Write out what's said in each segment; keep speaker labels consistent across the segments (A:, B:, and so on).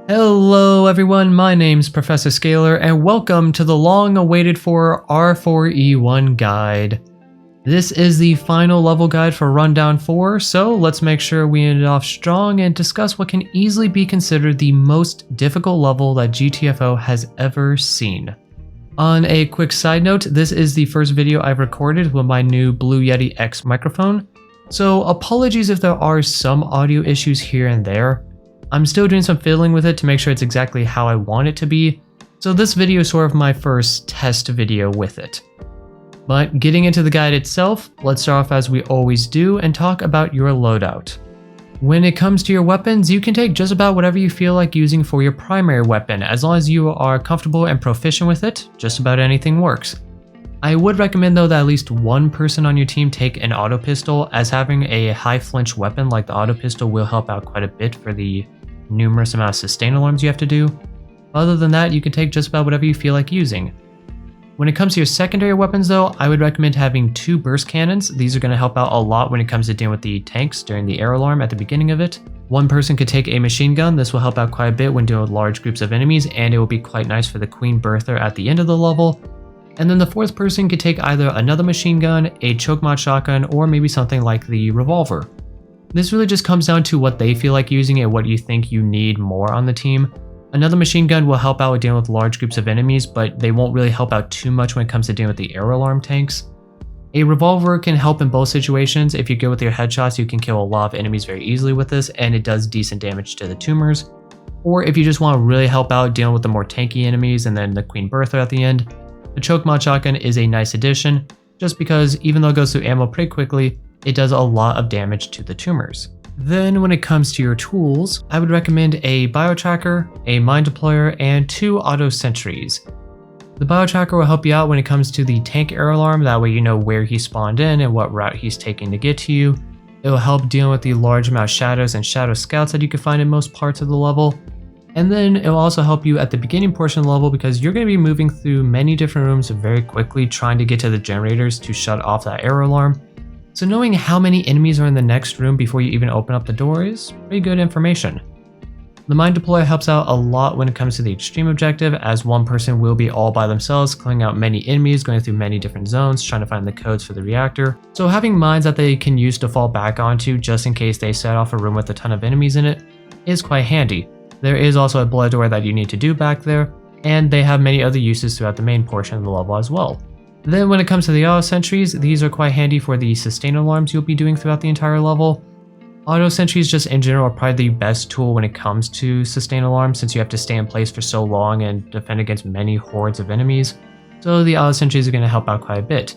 A: Hello everyone, my name's Professor Scalar and welcome to the long awaited for R4E1 guide. This is the final level guide for Rundown 4, so let's make sure we end it off strong and discuss what can easily be considered the most difficult level that GTFO has ever seen. On a quick side note, this is the first video I've recorded with my new Blue Yeti X microphone, so apologies if there are some audio issues here and there. I'm still doing some fiddling with it to make sure it's exactly how I want it to be, so this video is sort of my first test video with it. But getting into the guide itself, let's start off as we always do and talk about your loadout. When it comes to your weapons, you can take just about whatever you feel like using for your primary weapon, as long as you are comfortable and proficient with it, just about anything works. I would recommend though that at least one person on your team take an auto pistol, as having a high flinch weapon like the auto pistol will help out quite a bit for the numerous amount of sustain alarms you have to do. Other than that, you can take just about whatever you feel like using. When it comes to your secondary weapons though, I would recommend having 2 burst cannons. These are going to help out a lot when it comes to dealing with the tanks during the air alarm at the beginning of it. One person could take a machine gun. This will help out quite a bit when dealing with large groups of enemies, and it will be quite nice for the Queen Bertha at the end of the level. And then the 4th person could take either another machine gun, a choke mod shotgun, or maybe something like the revolver. This really just comes down to what they feel like using and what you think you need more on the team. Another machine gun will help out with dealing with large groups of enemies, but they won't really help out too much when it comes to dealing with the air alarm tanks. A revolver can help in both situations. If you're good with your headshots, you can kill a lot of enemies very easily with this, and it does decent damage to the tumors. Or if you just want to really help out dealing with the more tanky enemies and then the Queen Bertha at the end, the choke mod shotgun is a nice addition, just because even though it goes through ammo pretty quickly, it does a lot of damage to the tumors. Then when it comes to your tools, I would recommend a bio-tracker, a mine deployer, and 2 auto sentries. The bio-tracker will help you out when it comes to the tank air alarm, that way you know where he spawned in and what route he's taking to get to you. It will help deal with the large amount of shadows and shadow scouts that you can find in most parts of the level. And then it will also help you at the beginning portion of the level because you're going to be moving through many different rooms very quickly trying to get to the generators to shut off that air alarm. So knowing how many enemies are in the next room before you even open up the door is pretty good information. The mine deployer helps out a lot when it comes to the extreme objective, as one person will be all by themselves clearing out many enemies, going through many different zones, trying to find the codes for the reactor. So having mines that they can use to fall back onto just in case they set off a room with a ton of enemies in it is quite handy. There is also a blood door that you need to do back there, and they have many other uses throughout the main portion of the level as well. Then when it comes to the auto sentries, these are quite handy for the sustain alarms you'll be doing throughout the entire level. Auto sentries just in general are probably the best tool when it comes to sustain alarms, since you have to stay in place for so long and defend against many hordes of enemies. So the auto sentries are going to help out quite a bit.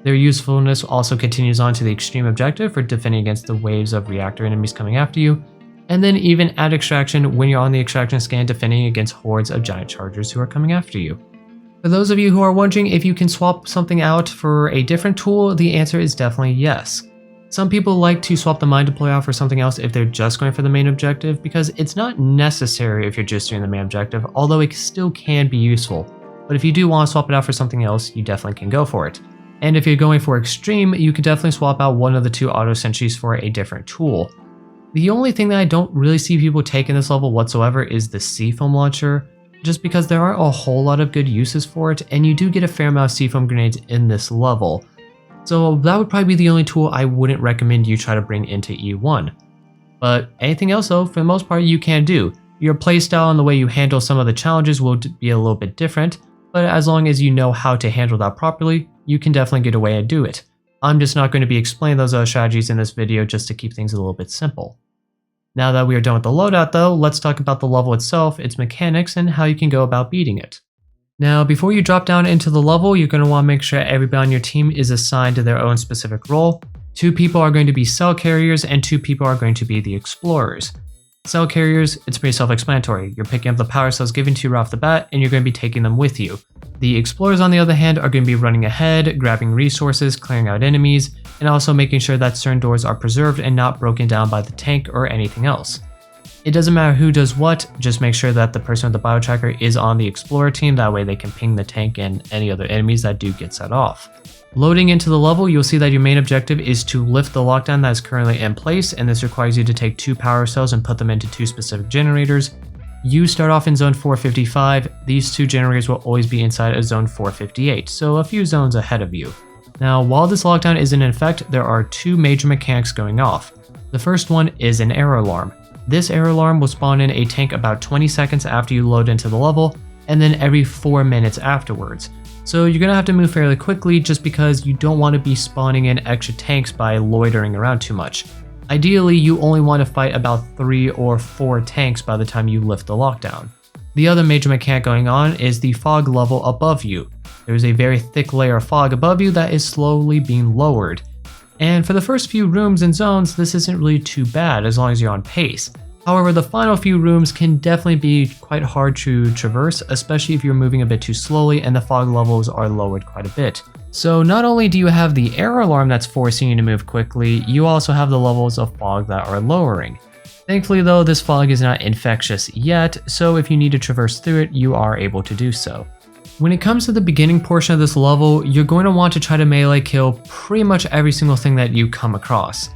A: Their usefulness also continues on to the extreme objective for defending against the waves of reactor enemies coming after you. And then even at extraction, when you're on the extraction scan, defending against hordes of giant chargers who are coming after you. For those of you who are wondering if you can swap something out for a different tool, the answer is definitely yes. Some people like to swap the mine deployer out for something else if they're just going for the main objective, because it's not necessary if you're just doing the main objective, although it still can be useful. But if you do want to swap it out for something else, you definitely can go for it. And if you're going for extreme, you can definitely swap out one of the 2 auto sentries for a different tool. The only thing that I don't really see people take in this level whatsoever is the C-foam launcher, just because there aren't a whole lot of good uses for it, and you do get a fair amount of C-foam grenades in this level. So that would probably be the only tool I wouldn't recommend you try to bring into E1. But anything else though, for the most part you can do. Your playstyle and the way you handle some of the challenges will be a little bit different, but as long as you know how to handle that properly, you can definitely get away and do it. I'm just not going to be explaining those other strategies in this video just to keep things a little bit simple. Now that we are done with the loadout though, let's talk about the level itself, its mechanics, and how you can go about beating it. Now before you drop down into the level, you're going to want to make sure everybody on your team is assigned to their own specific role. 2 people are going to be cell carriers and 2 people are going to be the explorers. Cell carriers, it's pretty self-explanatory. You're picking up the power cells given to you right off the bat and you're going to be taking them with you. The explorers on the other hand are going to be running ahead, grabbing resources, clearing out enemies, and also making sure that certain doors are preserved and not broken down by the tank or anything else. It doesn't matter who does what, just make sure that the person with the bio-tracker is on the explorer team, that way they can ping the tank and any other enemies that do get set off. Loading into the level, you'll see that your main objective is to lift the lockdown that is currently in place, and this requires you to take 2 power cells and put them into 2 specific generators. You start off in zone 455, these two generators will always be inside of zone 458, so a few zones ahead of you. Now, while this lockdown is in effect, there are two major mechanics going off. The first one is an error alarm. This error alarm will spawn in a tank about 20 seconds after you load into the level, and then every 4 minutes afterwards. So you're going to have to move fairly quickly just because you don't want to be spawning in extra tanks by loitering around too much. Ideally, you only want to fight about 3 or 4 tanks by the time you lift the lockdown. The other major mechanic going on is the fog level above you. There is a very thick layer of fog above you that is slowly being lowered. And for the first few rooms and zones, this isn't really too bad as long as you're on pace. However, the final few rooms can definitely be quite hard to traverse, especially if you're moving a bit too slowly and the fog levels are lowered quite a bit. So not only do you have the error alarm that's forcing you to move quickly, you also have the levels of fog that are lowering. Thankfully though, this fog is not infectious yet, so if you need to traverse through it, you are able to do so. When it comes to the beginning portion of this level, you're going to want to try to melee kill pretty much every single thing that you come across.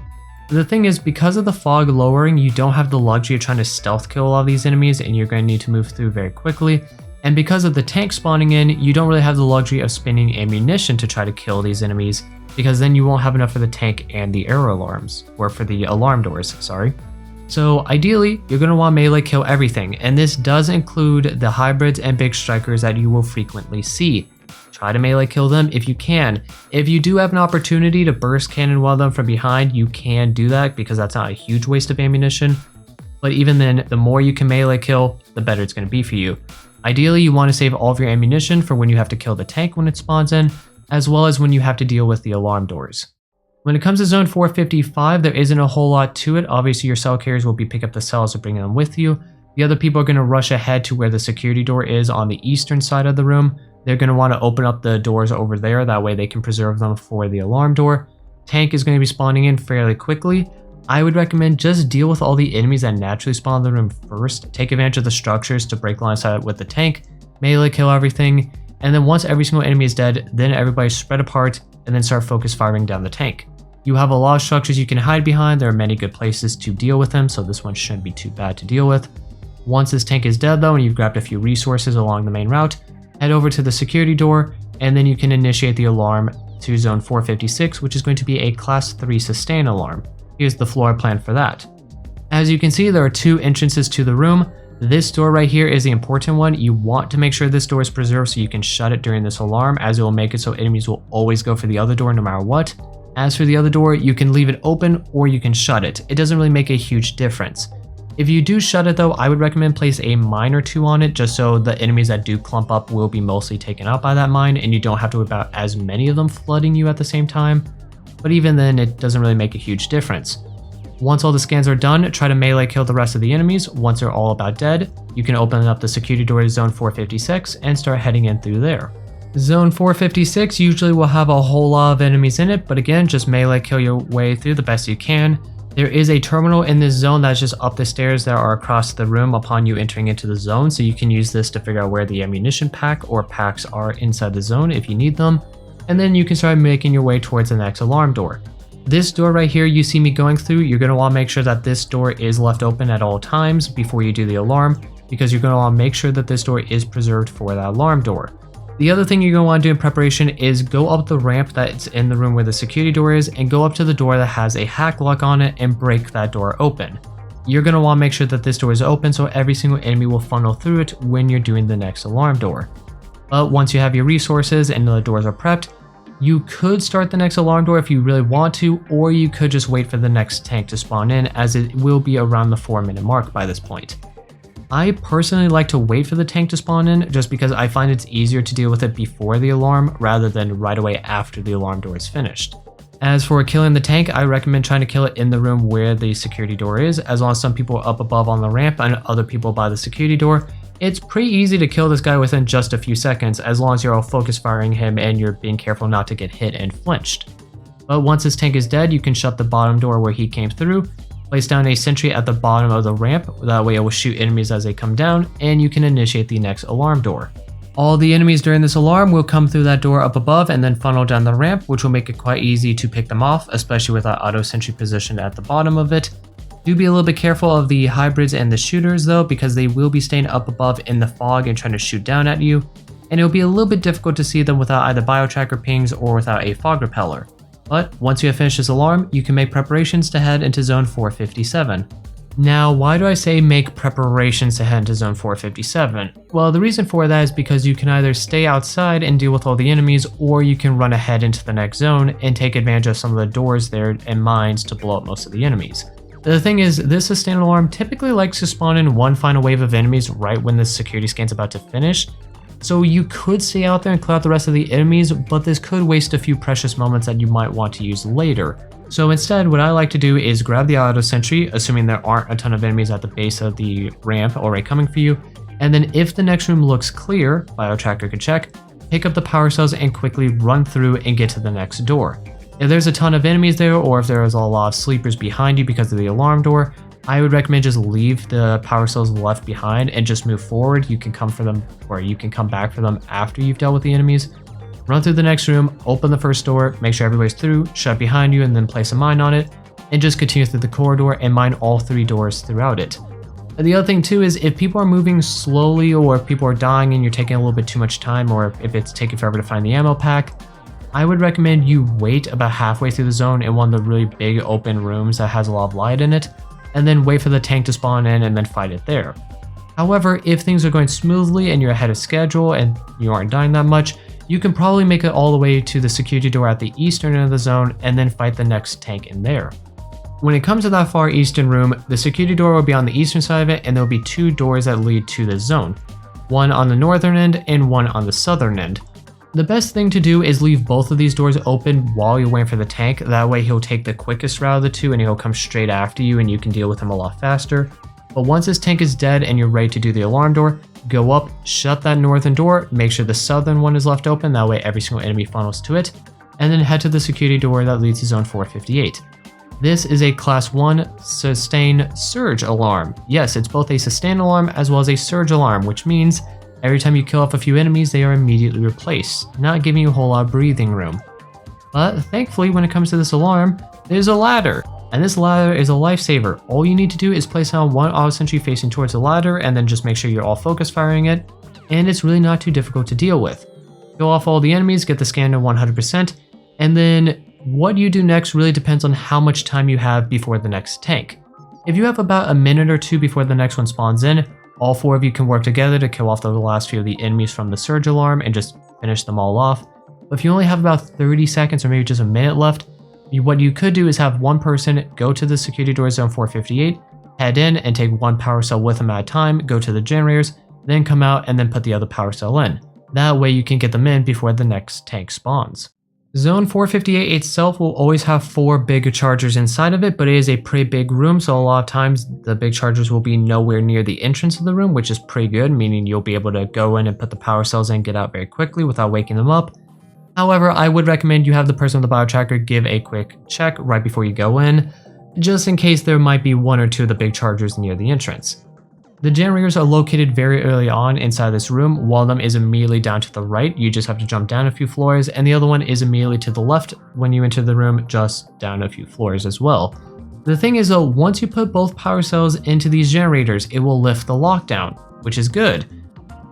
A: The thing is, because of the fog lowering, you don't have the luxury of trying to stealth kill a lot of these enemies and you're going to need to move through very quickly. And because of the tank spawning in, you don't really have the luxury of spinning ammunition to try to kill these enemies, because then you won't have enough for the tank and the error alarms, or for the alarm doors, sorry. So ideally, you're going to want melee kill everything, and this does include the hybrids and big strikers that you will frequently see. Try to melee kill them if you can. If you do have an opportunity to burst cannon weld them from behind, you can do that because that's not a huge waste of ammunition. But even then, the more you can melee kill, the better it's going to be for you. Ideally, you want to save all of your ammunition for when you have to kill the tank when it spawns in, as well as when you have to deal with the alarm doors. When it comes to zone 455, there isn't a whole lot to it. Obviously, your cell carriers will be picking up the cells or bringing them with you. The other people are going to rush ahead to where the security door is on the eastern side of the room. They're going to want to open up the doors over there, that way they can preserve them for the alarm door. Tank is going to be spawning in fairly quickly. I would recommend just deal with all the enemies that naturally spawn in the room first. Take advantage of the structures to break line of sight with the tank, melee kill everything, and then once every single enemy is dead, then everybody spread apart and then start focus firing down the tank. You have a lot of structures you can hide behind. There are many good places to deal with them, so this one shouldn't be too bad to deal with. Once this tank is dead though, and you've grabbed a few resources along the main route, head over to the security door, and then you can initiate the alarm to zone 456, which is going to be a class 3 sustain alarm. Here's the floor plan for that. As you can see, there are two entrances to the room. This door right here is the important one. You want to make sure this door is preserved so you can shut it during this alarm, as it will make it so enemies will always go for the other door no matter what. As for the other door, you can leave it open or you can shut it. It doesn't really make a huge difference. If you do shut it though, I would recommend place a mine or two on it, just so the enemies that do clump up will be mostly taken out by that mine and you don't have to worry about as many of them flooding you at the same time. But even then, it doesn't really make a huge difference. Once all the scans are done, try to melee kill the rest of the enemies. Once they're all about dead, you can open up the security door to zone 456 and start heading in through there. Zone 456 usually will have a whole lot of enemies in it, but again, just melee kill your way through the best you can. There is a terminal in this zone that's just up the stairs that are across the room upon you entering into the zone, so you can use this to figure out where the ammunition pack or packs are inside the zone if you need them, and then you can start making your way towards the next alarm door. This door right here you see me going through, you're going to want to make sure that this door is left open at all times before you do the alarm, because you're going to want to make sure that this door is preserved for that alarm door. The other thing you're going to want to do in preparation is go up the ramp that's in the room where the security door is and go up to the door that has a hack lock on it and break that door open. You're going to want to make sure that this door is open so every single enemy will funnel through it when you're doing the next alarm door. But once you have your resources and the doors are prepped, you could start the next alarm door if you really want to, or you could just wait for the next tank to spawn in, as it will be around the 4-minute mark by this point. I personally like to wait for the tank to spawn in just because I find it's easier to deal with it before the alarm rather than right away after the alarm door is finished. As for killing the tank, I recommend trying to kill it in the room where the security door is. As long as some people are up above on the ramp and other people by the security door, it's pretty easy to kill this guy within just a few seconds, as long as you're all focus firing him and you're being careful not to get hit and flinched. But once his tank is dead, you can shut the bottom door where he came through, place down a sentry at the bottom of the ramp, that way it will shoot enemies as they come down, and you can initiate the next alarm door. All the enemies during this alarm will come through that door up above and then funnel down the ramp, which will make it quite easy to pick them off, especially with that auto sentry positioned at the bottom of it. Do be a little bit careful of the hybrids and the shooters though, because they will be staying up above in the fog and trying to shoot down at you, and it'll be a little bit difficult to see them without either biotracker pings or without a fog repeller. But once you have finished this alarm, you can make preparations to head into zone 457. Now, why do I say make preparations to head into zone 457? Well, the reason for that is because you can either stay outside and deal with all the enemies, or you can run ahead into the next zone and take advantage of some of the doors there and mines to blow up most of the enemies. The thing is, this sustained alarm typically likes to spawn in one final wave of enemies right when the security scan's about to finish, so you could stay out there and clear out the rest of the enemies, but this could waste a few precious moments that you might want to use later. So instead, what I like to do is grab the auto sentry, assuming there aren't a ton of enemies at the base of the ramp already coming for you, and then if the next room looks clear, biotracker can check, pick up the power cells and quickly run through and get to the next door. If there's a ton of enemies there, or if there is a lot of sleepers behind you because of the alarm door, I would recommend just leave the power cells left behind and just move forward. You can come for them, or you can come back for them after you've dealt with the enemies. Run through the next room, open the first door, make sure everybody's through, shut behind you, and then place a mine on it, and just continue through the corridor and mine all 3 doors throughout it. And the other thing too is if people are moving slowly, or if people are dying and you're taking a little bit too much time, or if it's taking forever to find the ammo pack, I would recommend you wait about halfway through the zone in one of the really big open rooms that has a lot of light in it, and then wait for the tank to spawn in and then fight it there. However, if things are going smoothly and you're ahead of schedule and you aren't dying that much, you can probably make it all the way to the security door at the eastern end of the zone and then fight the next tank in there. When it comes to that far eastern room, the security door will be on the eastern side of it, and there will be 2 doors that lead to the zone. One on the northern end and one on the southern end. The best thing to do is leave both of these doors open while you're waiting for the tank. That way he'll take the quickest route of the 2 and he'll come straight after you and you can deal with him a lot faster. But once this tank is dead and you're ready to do the alarm door, go up, shut that northern door, make sure the southern one is left open, that way every single enemy funnels to it, and then head to the security door that leads to zone 458. This is a class 1 sustain surge alarm. Yes, it's both a sustain alarm as well as a surge alarm, which means every time you kill off a few enemies, they are immediately replaced, not giving you a whole lot of breathing room. But thankfully, when it comes to this alarm, there's a ladder. And this ladder is a lifesaver. All you need to do is place down one auto sentry facing towards the ladder and then just make sure you're all focus firing it, and it's really not too difficult to deal with. Kill off all the enemies, get the scan to 100%, and then what you do next really depends on how much time you have before the next tank. If you have about a minute or 2 before the next one spawns in, all 4 of you can work together to kill off the last few of the enemies from the surge alarm and just finish them all off. But if you only have about 30 seconds or maybe just a minute left, what you could do is have one person go to the security door zone 458, head in and take 1 power cell with them at a time, go to the generators, then come out and then put the other power cell in. That way you can get them in before the next tank spawns. Zone 458 itself will always have 4 big chargers inside of it, but it is a pretty big room, so a lot of times the big chargers will be nowhere near the entrance of the room, which is pretty good, meaning you'll be able to go in and put the power cells in and get out very quickly without waking them up. However, I would recommend you have the person with the biotracker give a quick check right before you go in, just in case there might be 1 or 2 of the big chargers near the entrance. The generators are located very early on inside this room. One of them is immediately down to the right, you just have to jump down a few floors, and the other one is immediately to the left when you enter the room, just down a few floors as well. The thing is though, once you put both power cells into these generators, it will lift the lockdown, which is good,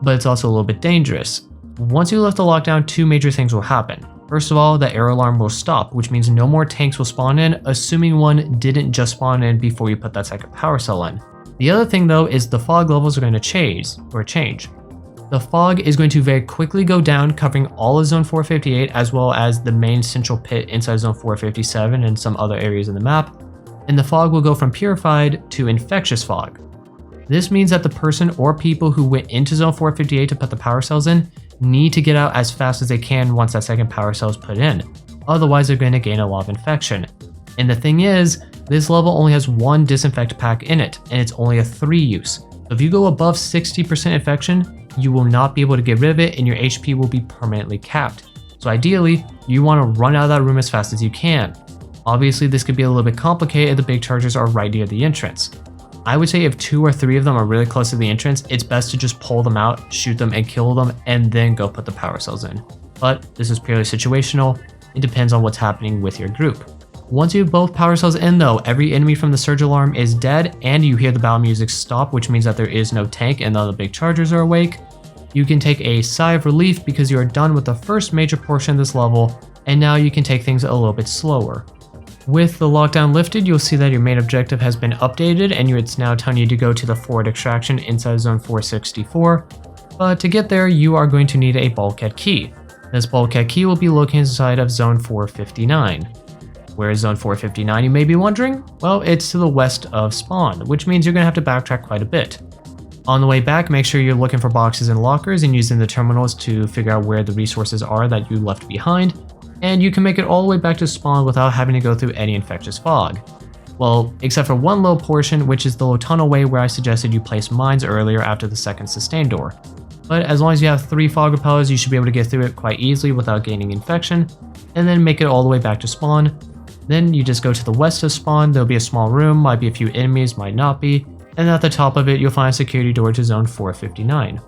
A: but it's also a little bit dangerous. Once you lift the lockdown, 2 major things will happen. First of all, the air alarm will stop, which means no more tanks will spawn in, assuming one didn't just spawn in before you put that second power cell in. The other thing though is the fog levels are going to change. The fog is going to very quickly go down, covering all of zone 458 as well as the main central pit inside zone 457 and some other areas in the map, and the fog will go from purified to infectious fog. This means that the person or people who went into zone 458 to put the power cells in need to get out as fast as they can once that second power cell is put in. Otherwise, they're going to gain a lot of infection. And the thing is, this level only has 1 disinfect pack in it, and it's only a 3 use. So if you go above 60% infection, you will not be able to get rid of it and your HP will be permanently capped. So ideally, you want to run out of that room as fast as you can. Obviously, this could be a little bit complicated if the big chargers are right near the entrance. I would say if 2 or 3 of them are really close to the entrance, it's best to just pull them out, shoot them and kill them, and then go put the power cells in. But this is purely situational. It depends on what's happening with your group. Once you have both power cells in though, every enemy from the surge alarm is dead and you hear the battle music stop, which means that there is no tank and none of the big chargers are awake. You can take a sigh of relief because you are done with the first major portion of this level, and now you can take things a little bit slower. With the lockdown lifted, you'll see that your main objective has been updated and it's now telling you to go to the forward extraction inside zone 464. But to get there, you are going to need a bulkhead key. This bulkhead key will be located inside of zone 459. Where is zone 459, you may be wondering? Well, it's to the west of spawn, which means you're going to have to backtrack quite a bit. On the way back, make sure you're looking for boxes and lockers and using the terminals to figure out where the resources are that you left behind, and you can make it all the way back to spawn without having to go through any infectious fog. Well, except for one little portion, which is the little tunnel way where I suggested you place mines earlier after the second sustain door. But as long as you have 3 fog repellers, you should be able to get through it quite easily without gaining infection, and then make it all the way back to spawn. Then you just go to the west of spawn, there'll be a small room, might be a few enemies, might not be, and at the top of it you'll find a security door to zone 459.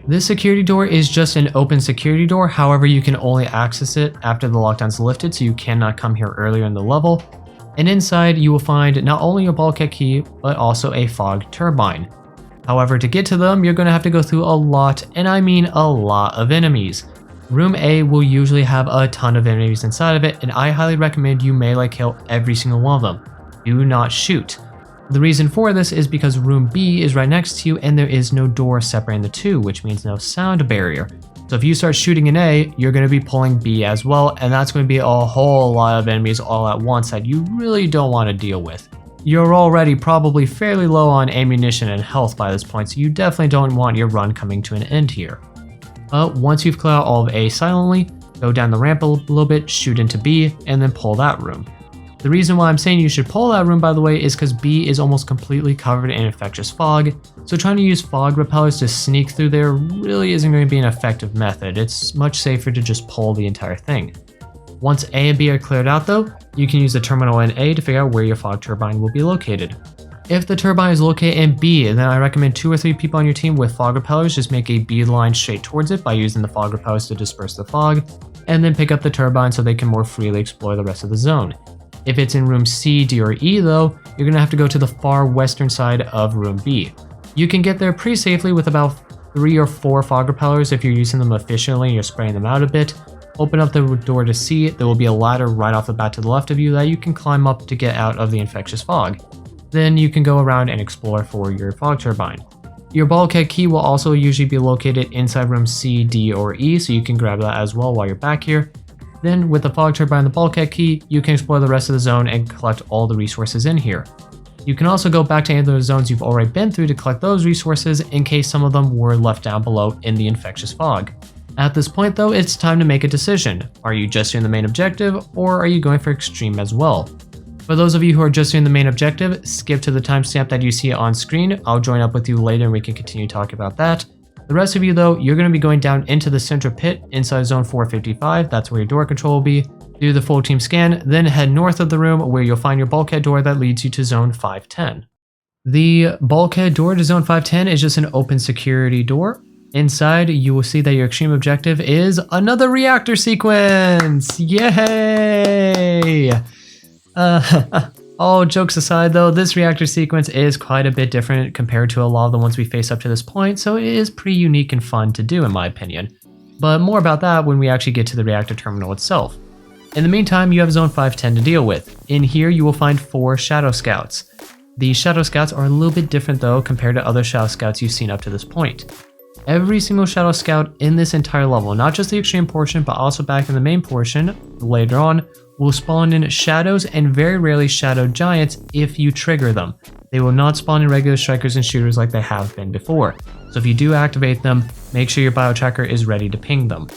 A: This security door is just an open security door, however you can only access it after the lockdown's lifted, so you cannot come here earlier in the level. And inside you will find not only a bulkhead key, but also a fog turbine. However, to get to them, you're going to have to go through a lot, and I mean a lot of enemies. Room A will usually have a ton of enemies inside of it, and I highly recommend you melee kill every single one of them. Do not shoot. The reason for this is because room B is right next to you and there is no door separating the two, which means no sound barrier. So if you start shooting in A, you're going to be pulling B as well, and that's going to be a whole lot of enemies all at once that you really don't want to deal with. You're already probably fairly low on ammunition and health by this point, so you definitely don't want your run coming to an end here. But once you've cleared out all of A silently, go down the ramp a little bit, shoot into B, and then pull that room. The reason why I'm saying you should pull that room, by the way, is because B is almost completely covered in infectious fog, so trying to use fog repellers to sneak through there really isn't going to be an effective method. It's much safer to just pull the entire thing. Once A and B are cleared out though, you can use the terminal in A to figure out where your fog turbine will be located. If the turbine is located in B, then I recommend 2 or 3 people on your team with fog repellers just make a beeline straight towards it by using the fog repellers to disperse the fog, and then pick up the turbine so they can more freely explore the rest of the zone. If it's in room C, D, or E though, you're going to have to go to the far western side of room B. You can get there pretty safely with about 3 or 4 fog repellers if you're using them efficiently and you're spraying them out a bit. Open up the door to C, there will be a ladder right off the bat to the left of you that you can climb up to get out of the infectious fog. Then you can go around and explore for your fog turbine. Your bulkhead key will also usually be located inside room C, D, or E, so you can grab that as well while you're back here. Then with the fog turbine and the bulkhead key, you can explore the rest of the zone and collect all the resources in here. You can also go back to any of those zones you've already been through to collect those resources in case some of them were left down below in the infectious fog. At this point though, it's time to make a decision. Are you just doing the main objective, or are you going for extreme as well? For those of you who are just doing the main objective, skip to the timestamp that you see on screen. I'll join up with you later and we can continue talking about that. The rest of you though, you're going to be going down into the central pit inside zone 455, that's where your door control will be. Do the full team scan, then head north of the room where you'll find your bulkhead door that leads you to zone 510. The bulkhead door to zone 510 is just an open security door. Inside, you will see that your extreme objective is another reactor sequence! Yay! All jokes aside though, this reactor sequence is quite a bit different compared to a lot of the ones we face up to this point, so it is pretty unique and fun to do in my opinion. But more about that when we actually get to the reactor terminal itself. In the meantime, you have zone 510 to deal with. In here you will find 4 shadow scouts. The shadow scouts are a little bit different though compared to other shadow scouts you've seen up to this point. Every single shadow scout in this entire level, not just the extreme portion but also back in the main portion later on, will spawn in shadows and very rarely shadow giants if you trigger them. They will not spawn in regular strikers and shooters like they have been before. So if you do activate them, make sure your bio tracker is ready to ping them.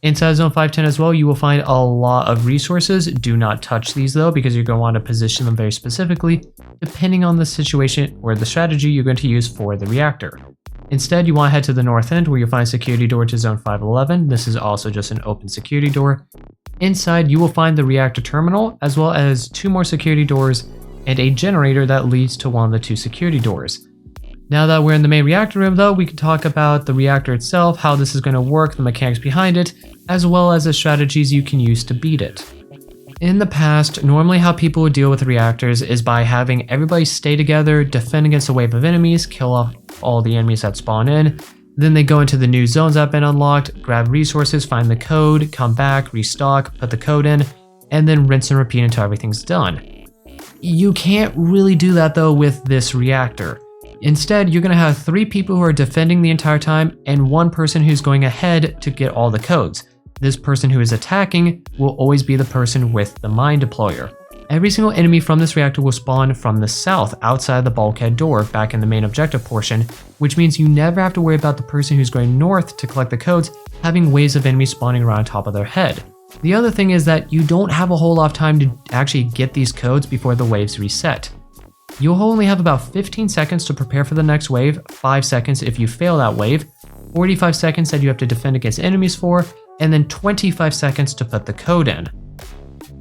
A: Inside zone 510 as well, you will find a lot of resources. Do not touch these though, because you're going to want to position them very specifically, depending on the situation or the strategy you're going to use for the reactor. Instead, you want to head to the north end where you'll find a security door to zone 511. This is also just an open security door. Inside, you will find the reactor terminal, as well as 2 more security doors and a generator that leads to one of the 2 security doors. Now that we're in the main reactor room though, we can talk about the reactor itself, how this is going to work, the mechanics behind it, as well as the strategies you can use to beat it. In the past, normally how people would deal with reactors is by having everybody stay together, defend against a wave of enemies, kill off all the enemies that spawn in, then they go into the new zones that have been unlocked, grab resources, find the code, come back, restock, put the code in, and then rinse and repeat until everything's done. You can't really do that though with this reactor. Instead, you're going to have 3 people who are defending the entire time and 1 person who's going ahead to get all the codes. This person who is attacking will always be the person with the mine deployer. Every single enemy from this reactor will spawn from the south outside the bulkhead door back in the main objective portion, which means you never have to worry about the person who's going north to collect the codes having waves of enemies spawning around top of their head. The other thing is that you don't have a whole lot of time to actually get these codes before the waves reset. You'll only have about 15 seconds to prepare for the next wave, 5 seconds if you fail that wave, 45 seconds that you have to defend against enemies for, and then 25 seconds to put the code in.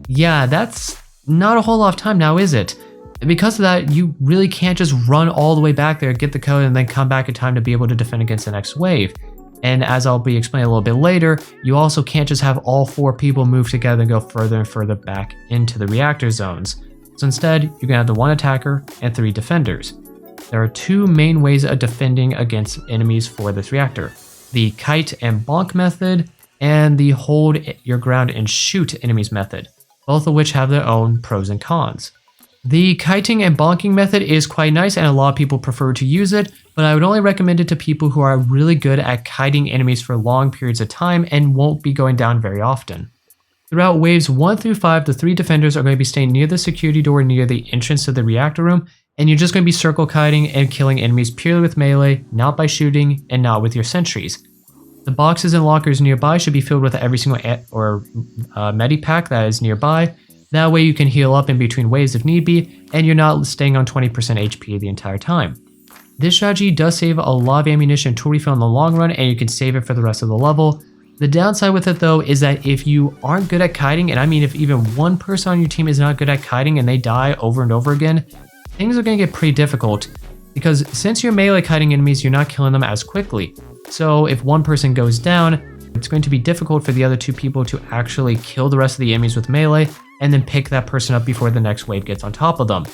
A: Yeah, that's not a whole lot of time now, is it? Because of that, you really can't just run all the way back there, get the code, and then come back in time to be able to defend against the next wave. And as I'll be explaining a little bit later, you also can't just have all 4 people move together and go further and further back into the reactor zones. So instead, you're going to have the 1 attacker and 3 defenders. There are 2 main ways of defending against enemies for this reactor. The kite and bonk method, and the hold your ground and shoot enemies method, both of which have their own pros and cons. The kiting and bonking method is quite nice and a lot of people prefer to use it, but I would only recommend it to people who are really good at kiting enemies for long periods of time and won't be going down very often. Throughout waves 1 through 5, the 3 defenders are going to be staying near the security door near the entrance to the reactor room, and you're just going to be circle kiting and killing enemies purely with melee, not by shooting, and not with your sentries. The boxes and lockers nearby should be filled with every single medipack that is nearby. That way you can heal up in between waves if need be, and you're not staying on 20% HP the entire time. This strategy does save a lot of ammunition and tool refill in the long run, and you can save it for the rest of the level. The downside with it though is that if you aren't good at kiting, and I mean if even 1 person on your team is not good at kiting and they die over and over again, things are going to get pretty difficult, because since you're melee kiting enemies, you're not killing them as quickly. So if 1 person goes down, it's going to be difficult for the other 2 people to actually kill the rest of the enemies with melee and then pick that person up before the next wave gets on top of them.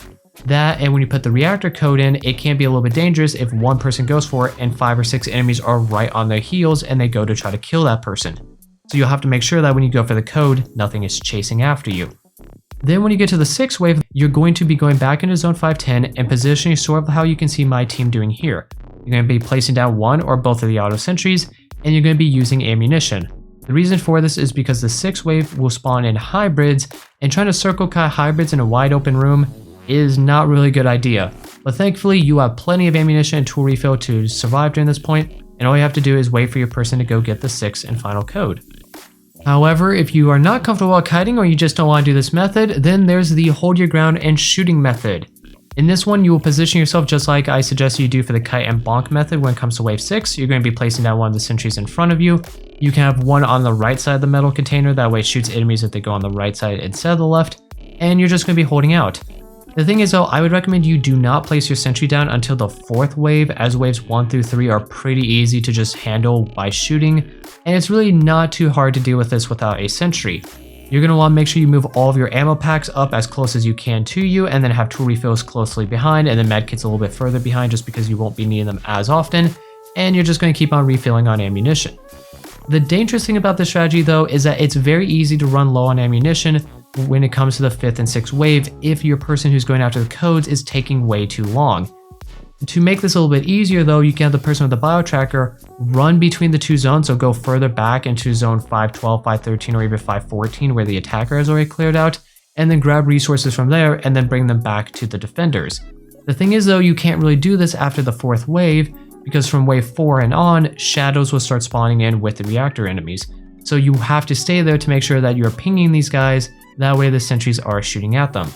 A: That, and when you put the reactor code in, it can be a little bit dangerous if 1 person goes for it and 5 or 6 enemies are right on their heels and they go to try to kill that person. So you'll have to make sure that when you go for the code, nothing is chasing after you. Then when you get to the 6th wave, you're going to be going back into zone 510 and positioning sort of how you can see my team doing here. You're going to be placing down 1 or both of the auto sentries, and you're going to be using ammunition. The reason for this is because the 6th wave will spawn in hybrids, and trying to circle cut hybrids in a wide open room is not really a good idea. But thankfully, you have plenty of ammunition and tool refill to survive during this point, and all you have to do is wait for your person to go get the 6th and final code. However, if you are not comfortable while kiting or you just don't want to do this method, then there's the hold your ground and shooting method. In this one, you will position yourself just like I suggest you do for the kite and bonk method when it comes to wave 6. You're going to be placing down 1 of the sentries in front of you. You can have 1 on the right side of the metal container, that way it shoots enemies if they go on the right side instead of the left, and you're just going to be holding out. The thing is though, I would recommend you do not place your sentry down until the 4th wave, as waves 1 through 3 are pretty easy to just handle by shooting, and it's really not too hard to deal with this without a sentry. You're going to want to make sure you move all of your ammo packs up as close as you can to you, and then have tool refills closely behind, and then medkits a little bit further behind just because you won't be needing them as often, and you're just going to keep on refilling on ammunition. The dangerous thing about this strategy though is that it's very easy to run low on ammunition when it comes to the 5th and 6th wave if your person who's going after the codes is taking way too long. To make this a little bit easier though, you can have the person with the bio tracker run between the 2 zones, so go further back into zone 512, 513, or even 514 where the attacker has already cleared out, and then grab resources from there and then bring them back to the defenders. The thing is though, you can't really do this after the 4th wave, because from wave 4 and on, shadows will start spawning in with the reactor enemies. So you have to stay there to make sure that you're pinging these guys, that way the sentries are shooting at them.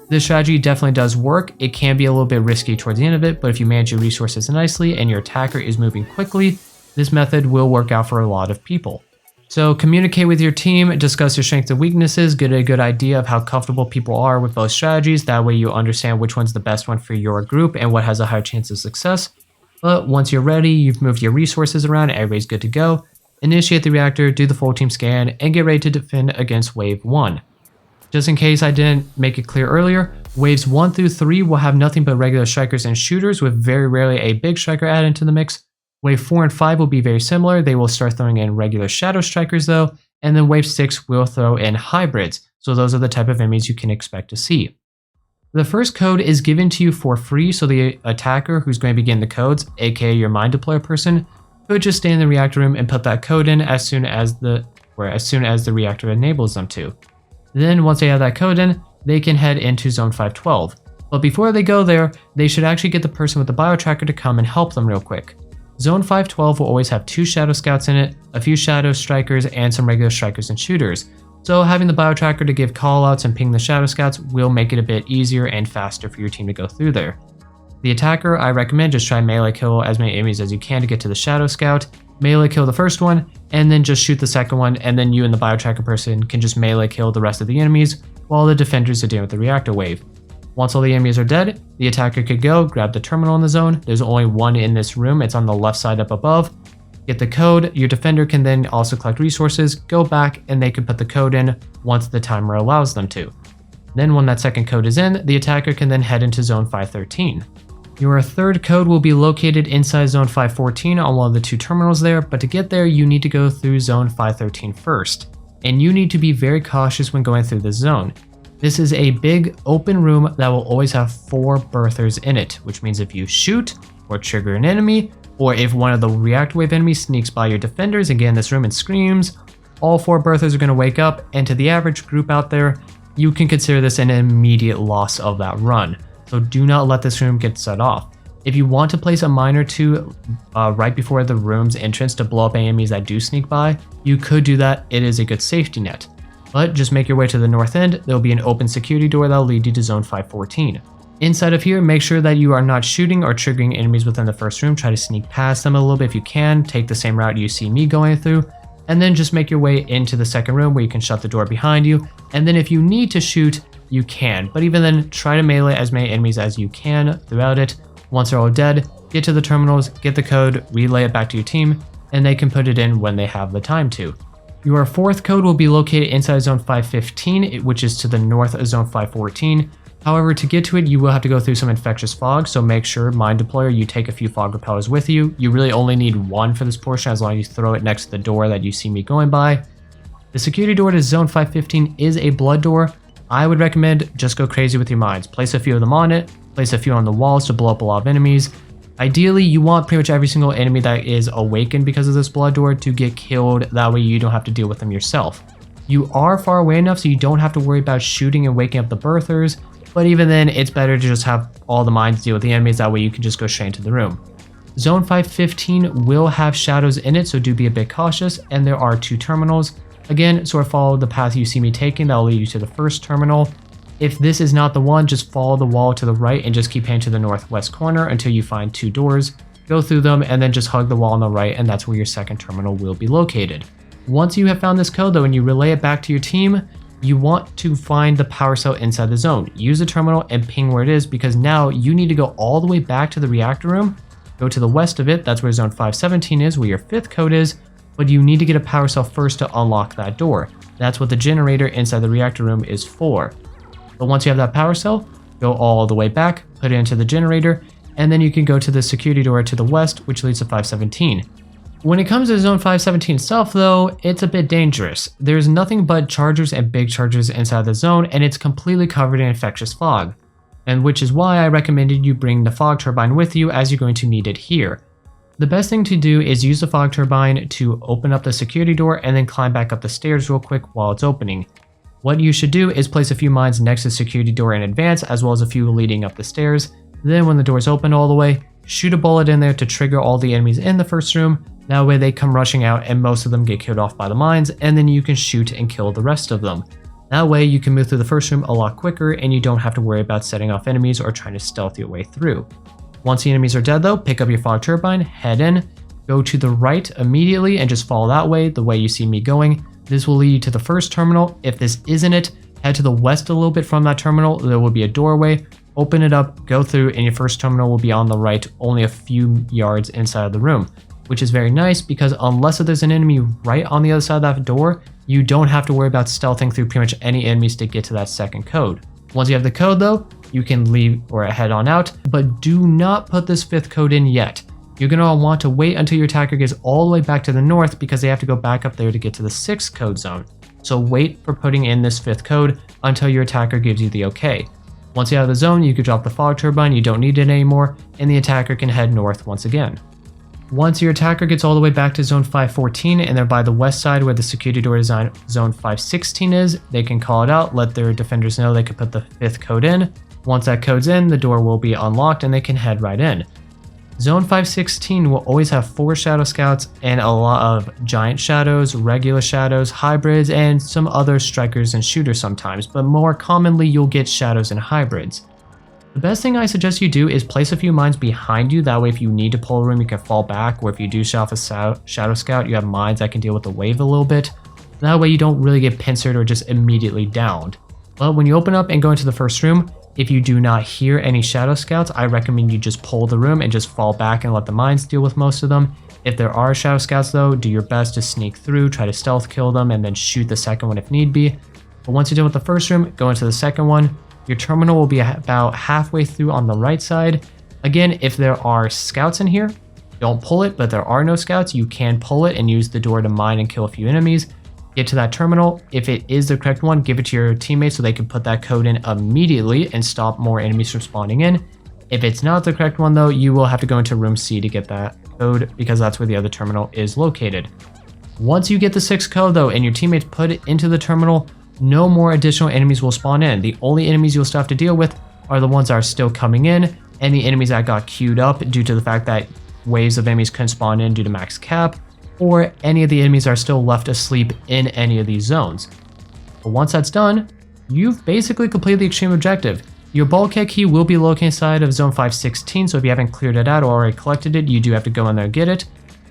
A: This strategy definitely does work. It can be a little bit risky towards the end of it, but if you manage your resources nicely and your attacker is moving quickly, this method will work out for a lot of people. So communicate with your team, discuss your strengths and weaknesses, get a good idea of how comfortable people are with both strategies. That way you understand which one's the best one for your group and what has a higher chance of success. But once you're ready, you've moved your resources around, everybody's good to go, initiate the reactor, do the full team scan, and get ready to defend against wave 1. Just in case I didn't make it clear earlier, waves 1 through 3 will have nothing but regular strikers and shooters with very rarely a big striker added into the mix. Wave 4 and 5 will be very similar, they will start throwing in regular shadow strikers though, and then wave 6 will throw in hybrids, so those are the type of enemies you can expect to see. The first code is given to you for free, so the attacker who's going to be getting the codes, aka your mind deployer person, could just stay in the reactor room and put that code in as soon as the reactor enables them to. Then once they have that code in, they can head into zone 512. But before they go there, they should actually get the person with the biotracker to come and help them real quick. Zone 512 will always have 2 shadow scouts in it, a few shadow strikers, and some regular strikers and shooters. So having the biotracker to give callouts and ping the shadow scouts will make it a bit easier and faster for your team to go through there. The attacker, I recommend just try melee kill as many enemies as you can to get to the shadow scout, melee kill the first one, and then just shoot the second one, and then you and the biotracker person can just melee kill the rest of the enemies while the defenders are dealing with the reactor wave. Once all the enemies are dead, the attacker could go grab the terminal in the zone. There's only one in this room, it's on the left side up above. Get the code, your defender can then also collect resources, go back, and they can put the code in once the timer allows them to. Then when that second code is in, the attacker can then head into zone 513. Your third code will be located inside zone 514 on one of the 2 terminals there, but to get there you need to go through zone 513 first. And you need to be very cautious when going through this zone. This is a big open room that will always have 4 birthers in it, which means if you shoot or trigger an enemy, or if one of the reactor wave enemies sneaks by your defenders and get in this room and screams, all 4 birthers are going to wake up, and to the average group out there, you can consider this an immediate loss of that run. So do not let this room get set off. If you want to place a mine or 2 right before the room's entrance to blow up enemies that do sneak by, you could do that, it is a good safety net. But just make your way to the north end, there will be an open security door that will lead you to zone 514. Inside of here, make sure that you are not shooting or triggering enemies within the first room, try to sneak past them a little bit if you can, take the same route you see me going through, and then just make your way into the second room where you can shut the door behind you, and then if you need to shoot, you can, but even then, try to melee as many enemies as you can throughout it. Once they're all dead, get to the terminals, get the code, relay it back to your team, and they can put it in when they have the time to. Your fourth code will be located inside zone 515, which is to the north of zone 514. However, to get to it, you will have to go through some infectious fog, so make sure, mind deployer, you take a few fog repellers with you. You really only need 1 for this portion as long as you throw it next to the door that you see me going by. The security door to zone 515 is a blood door. I would recommend just go crazy with your mines. Place a few of them on it, place a few on the walls to blow up a lot of enemies. Ideally, you want pretty much every single enemy that is awakened because of this blood door to get killed, that way you don't have to deal with them yourself. You are far away enough so you don't have to worry about shooting and waking up the birthers, but even then, it's better to just have all the mines deal with the enemies, that way you can just go straight into the room. Zone 515 will have shadows in it, so do be a bit cautious, and there are 2 terminals. Again, sort of follow the path you see me taking, that will lead you to the first terminal. If this is not the one, just follow the wall to the right and just keep heading to the northwest corner until you find 2 doors. Go through them and then just hug the wall on the right, and that's where your second terminal will be located. Once you have found this code though and you relay it back to your team, you want to find the power cell inside the zone. Use the terminal and ping where it is, because now you need to go all the way back to the reactor room, go to the west of it, that's where zone 517 is, where your 5th code is, but you need to get a power cell first to unlock that door. That's what the generator inside the reactor room is for. But once you have that power cell, go all the way back, put it into the generator, and then you can go to the security door to the west, which leads to 517. When it comes to zone 517 itself though, it's a bit dangerous. There's nothing but chargers and big chargers inside the zone, and it's completely covered in infectious fog. And which is why I recommended you bring the fog turbine with you, as you're going to need it here. The best thing to do is use the fog turbine to open up the security door and then climb back up the stairs real quick while it's opening. What you should do is place a few mines next to the security door in advance, as well as a few leading up the stairs. Then when the doors open all the way, shoot a bullet in there to trigger all the enemies in the first room. That way they come rushing out and most of them get killed off by the mines, and then you can shoot and kill the rest of them. That way you can move through the first room a lot quicker and you don't have to worry about setting off enemies or trying to stealth your way through. Once the enemies are dead though, pick up your fog turbine, head in, go to the right immediately and just follow that way, the way you see me going. This will lead you to the first terminal. If this isn't it, head to the west a little bit from that terminal. There will be a doorway. Open it up, go through, and your first terminal will be on the right, only a few yards inside of the room, which is very nice because unless there's an enemy right on the other side of that door, you don't have to worry about stealthing through pretty much any enemies to get to that second code. Once you have the code though, you can leave or head on out, but do not put this 5th code in yet. You're going to want to wait until your attacker gets all the way back to the north because they have to go back up there to get to the 6th code zone. So wait for putting in this 5th code until your attacker gives you the okay. Once you're out of the zone, you can drop the fog turbine, you don't need it anymore, and the attacker can head north once again. Once your attacker gets all the way back to zone 514 and they're by the west side where the security door design zone 516 is, they can call it out, let their defenders know they can put the 5th code in. Once that code's in, the door will be unlocked and they can head right in. Zone 516 will always have 4 Shadow Scouts and a lot of giant shadows, regular shadows, hybrids, and some other strikers and shooters sometimes, but more commonly you'll get shadows and hybrids. The best thing I suggest you do is place a few mines behind you, that way if you need to pull a room you can fall back, or if you do shut off a Shadow Scout you have mines that can deal with the wave a little bit. That way you don't really get pincered or just immediately downed. But when you open up and go into the first room, if you do not hear any Shadow Scouts, I recommend you just pull the room and just fall back and let the mines deal with most of them. If there are Shadow Scouts though, do your best to sneak through, try to stealth kill them, and then shoot the second one if need be. But once you're done with the first room, go into the second one. Your terminal will be about halfway through on the right side. Again, if there are scouts in here, don't pull it, but if there are no scouts, you can pull it and use the door to mine and kill a few enemies. Get to that terminal. If it is the correct one, give it to your teammates so they can put that code in immediately and stop more enemies from spawning in. If it's not the correct one though, you will have to go into room C to get that code because that's where the other terminal is located. Once you get the 6th code though and your teammates put it into the terminal, no more additional enemies will spawn in. The only enemies you'll still have to deal with are the ones that are still coming in and the enemies that got queued up due to the fact that waves of enemies couldn't spawn in due to max cap, or any of the enemies are still left asleep in any of these zones. But once that's done, you've basically completed the extreme objective. Your bulkhead key will be located inside of zone 516, so if you haven't cleared it out or already collected it, you do have to go in there and get it.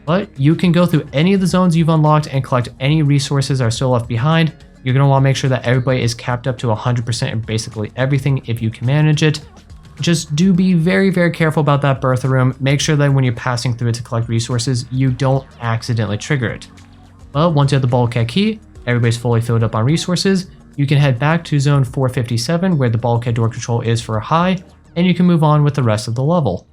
A: But you can go through any of the zones you've unlocked and collect any resources that are still left behind. You're going to want to make sure that everybody is capped up to 100% in basically everything if you can manage it. Just do be very, very careful about that Bertha room. Make sure that when you're passing through it to collect resources, you don't accidentally trigger it. But once you have the bulkhead key, everybody's fully filled up on resources, you can head back to zone 457 where the bulkhead door control is for a high, and you can move on with the rest of the level.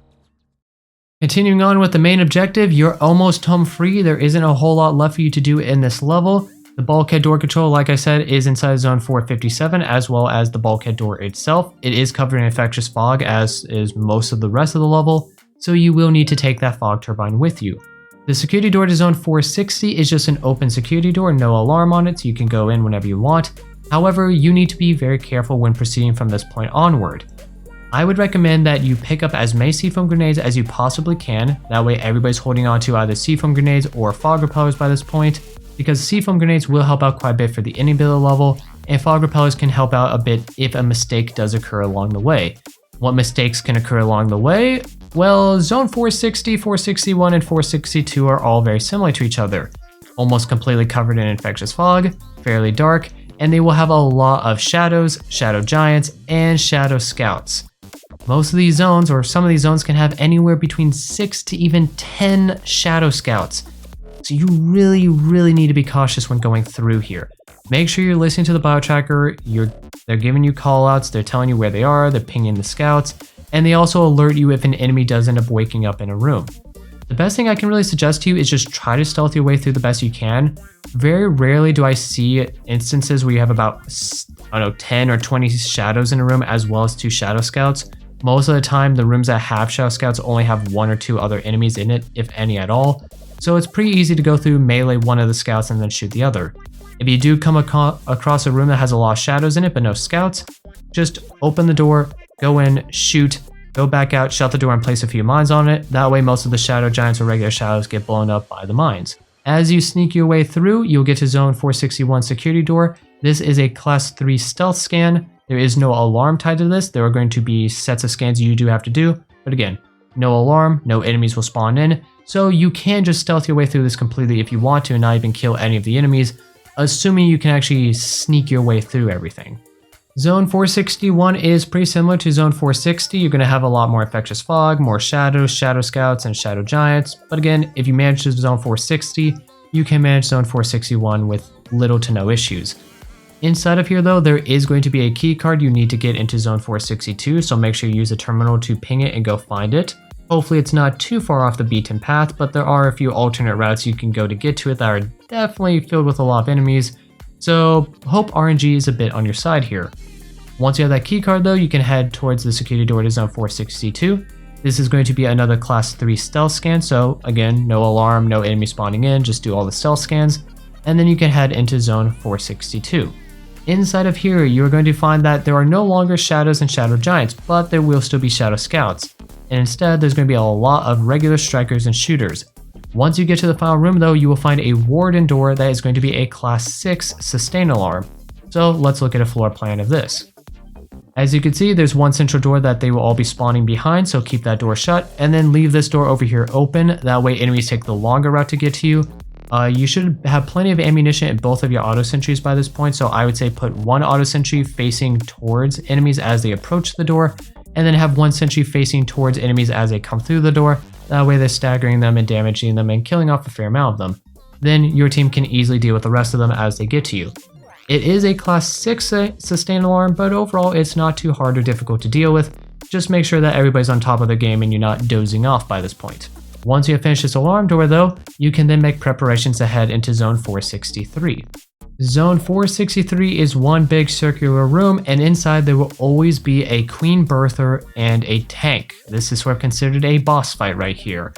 A: Continuing on with the main objective, you're almost home free. There isn't a whole lot left for you to do in this level. The bulkhead door control, like I said, is inside zone 457 as well as the bulkhead door itself. It is covered in infectious fog as is most of the rest of the level, so you will need to take that fog turbine with you. The security door to zone 460 is just an open security door, no alarm on it, so you can go in whenever you want. However, you need to be very careful when proceeding from this point onward. I would recommend that you pick up as many C-foam grenades as you possibly can, that way everybody's holding on to either C-foam grenades or fog repellers by this point, because C-foam grenades will help out quite a bit for the ending bit of the level, and fog repellers can help out a bit if a mistake does occur along the way. What mistakes can occur along the way? Well, zone 460, 461, and 462 are all very similar to each other. Almost completely covered in infectious fog, fairly dark, and they will have a lot of shadows, shadow giants, and shadow scouts. Most of these zones, or some of these zones, can have anywhere between 6 to even 10 shadow scouts. So you really need to be cautious when going through here. Make sure you're listening to the bio tracker, they're giving you callouts, they're telling you where they are, they're pinging the scouts, and they also alert you if an enemy does end up waking up in a room. The best thing I can really suggest to you is just try to stealth your way through the best you can. Very rarely do I see instances where you have about, I don't know, 10 or 20 shadows in a room as well as 2 shadow scouts. Most of the time, the rooms that have shadow scouts only have 1 or 2 other enemies in it, if any at all. So it's pretty easy to go through, melee one of the scouts, and then shoot the other. If you do come across a room that has a lot of shadows in it but no scouts, just open the door, go in, shoot, go back out, shut the door, and place a few mines on it. That way most of the shadow giants or regular shadows get blown up by the mines. As you sneak your way through, you'll get to zone 461 security door. This is a class 3 stealth scan. There is no alarm tied to this. There are going to be sets of scans you do have to do, but again, no alarm, no enemies will spawn in. So you can just stealth your way through this completely if you want to and not even kill any of the enemies, assuming you can actually sneak your way through everything. Zone 461 is pretty similar to Zone 460. You're going to have a lot more infectious fog, more shadows, shadow scouts, and shadow giants. But again, if you manage Zone 460, you can manage Zone 461 with little to no issues. Inside of here though, there is going to be a key card you need to get into zone 462, so make sure you use a terminal to ping it and go find it. Hopefully it's not too far off the beaten path, but there are a few alternate routes you can go to get to it that are definitely filled with a lot of enemies, so hope RNG is a bit on your side here. Once you have that key card though, you can head towards the security door to zone 462. This is going to be another class 3 stealth scan, so again, no alarm, no enemy spawning in, just do all the stealth scans, and then you can head into zone 462. Inside of here, you are going to find that there are no longer shadows and shadow giants, but there will still be shadow scouts. And instead, there's going to be a lot of regular strikers and shooters. Once you get to the final room though, you will find a warden door that is going to be a class 6 sustain alarm. So let's look at a floor plan of this. As you can see, there's one central door that they will all be spawning behind, so keep that door shut, and then leave this door over here open. That way enemies take the longer route to get to you. You should have plenty of ammunition in both of your auto sentries by this point, so I would say put one auto sentry facing towards enemies as they approach the door, and then have one sentry facing towards enemies as they come through the door. That way they're staggering them and damaging them and killing off a fair amount of them. Then your team can easily deal with the rest of them as they get to you. It is a class 6 sustain alarm, but overall it's not too hard or difficult to deal with. Just make sure that everybody's on top of their game and you're not dozing off by this point. Once you have finished this alarm door though, you can then make preparations to head into zone 463. Zone 463 is one big circular room, and inside there will always be a Queen Bertha and a tank. This is sort of considered a boss fight right here.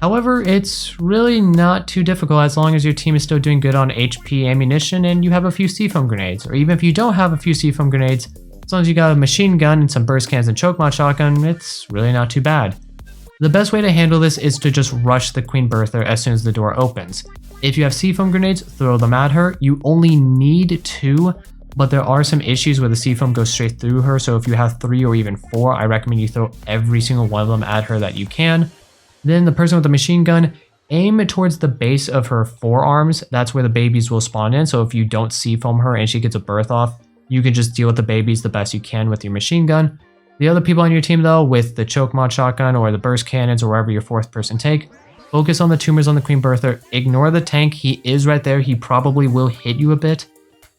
A: However, it's really not too difficult as long as your team is still doing good on HP ammunition and you have a few C-foam grenades, or even if you don't have a few C-foam grenades, as long as you got a machine gun and some burst cans and choke mod shotgun, it's really not too bad. The best way to handle this is to just rush the Queen Bertha as soon as the door opens. If you have C-foam grenades, throw them at her. You only need 2, but there are some issues where the C-foam goes straight through her, so if you have 3 or even 4, I recommend you throw every single one of them at her that you can. Then the person with the machine gun, aim towards the base of her forearms. That's where the babies will spawn in, so if you don't C-foam her and she gets a birth off, you can just deal with the babies the best you can with your machine gun. The other people on your team though, with the choke mod shotgun or the burst cannons or wherever your 4th person take, focus on the tumors on the Queen Bertha, ignore the tank, he is right there, he probably will hit you a bit.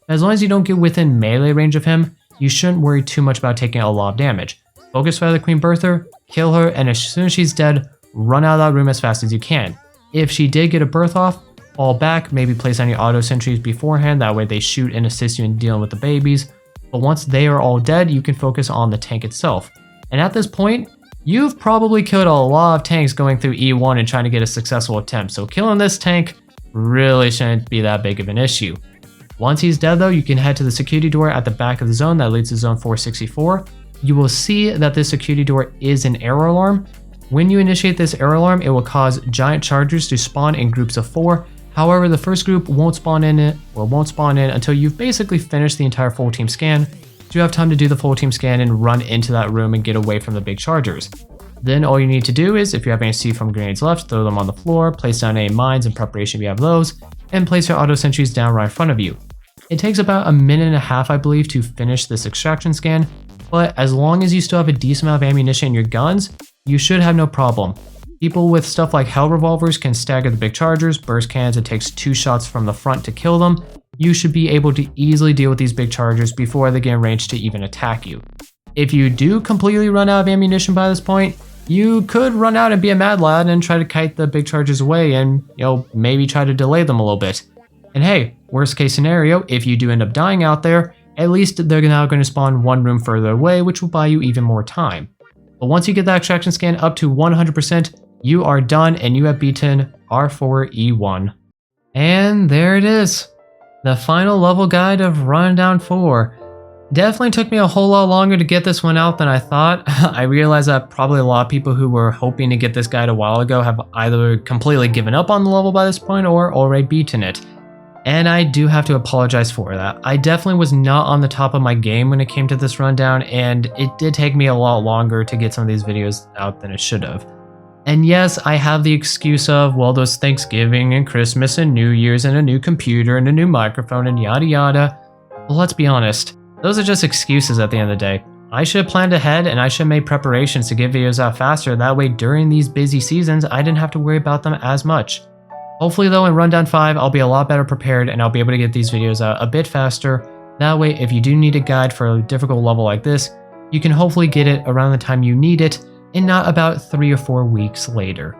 A: As long as you don't get within melee range of him, you shouldn't worry too much about taking a lot of damage. Focus fire the Queen Bertha, kill her, and as soon as she's dead, run out of that room as fast as you can. If she did get a birth off, fall back, maybe place on your auto sentries beforehand, that way they shoot and assist you in dealing with the babies. But once they are all dead, you can focus on the tank itself. And at this point, you've probably killed a lot of tanks going through E1 and trying to get a successful attempt, so killing this tank really shouldn't be that big of an issue. Once he's dead though, you can head to the security door at the back of the zone that leads to zone 464. You will see that this security door is an error alarm. When you initiate this error alarm, it will cause giant chargers to spawn in groups of 4. However, the first group won't spawn in until you've basically finished the entire full team scan. So you have time to do the full team scan and run into that room and get away from the big chargers. Then all you need to do is, if you have any C-foam grenades left, throw them on the floor, place down any mines in preparation if you have those, and place your auto sentries down right in front of you. It takes about a minute and a half, I believe, to finish this extraction scan, but as long as you still have a decent amount of ammunition in your guns, you should have no problem. People with stuff like hell revolvers can stagger the big chargers, burst cannons, it takes 2 shots from the front to kill them. You should be able to easily deal with these big chargers before they get in range to even attack you. If you do completely run out of ammunition by this point, you could run out and be a mad lad and try to kite the big chargers away and, maybe try to delay them a little bit. And hey, worst case scenario, if you do end up dying out there, at least they're now going to spawn one room further away, which will buy you even more time. But once you get that extraction scan up to 100%, you are done and you have beaten R4E1. And there it is. The final level guide of Rundown 4. Definitely took me a whole lot longer to get this one out than I thought. I realized that probably a lot of people who were hoping to get this guide a while ago have either completely given up on the level by this point or already beaten it. And I do have to apologize for that. I definitely was not on the top of my game when it came to this rundown, and it did take me a lot longer to get some of these videos out than it should have. And yes, I have the excuse of, well, there's Thanksgiving and Christmas and New Year's and a new computer and a new microphone and yada yada. Well, let's be honest, those are just excuses at the end of the day. I should have planned ahead and I should have made preparations to get videos out faster, that way during these busy seasons I didn't have to worry about them as much. Hopefully though, in Rundown 5, I'll be a lot better prepared and I'll be able to get these videos out a bit faster. That way, if you do need a guide for a difficult level like this, you can hopefully get it around the time you need it and not about 3 or 4 weeks later.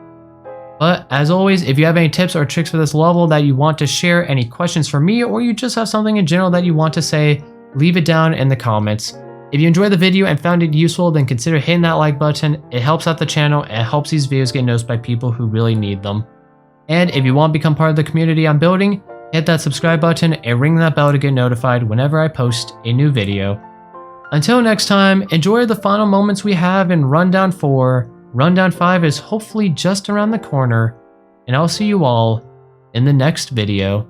A: But as always, if you have any tips or tricks for this level that you want to share, any questions for me, or you just have something in general that you want to say, leave it down in the comments. If you enjoyed the video and found it useful, then consider hitting that like button. It helps out the channel and it helps these videos get noticed by people who really need them. And if you want to become part of the community I'm building, hit that subscribe button and ring that bell to get notified whenever I post a new video. Until next time, enjoy the final moments we have in Rundown 4. Rundown 5 is hopefully just around the corner, and I'll see you all in the next video.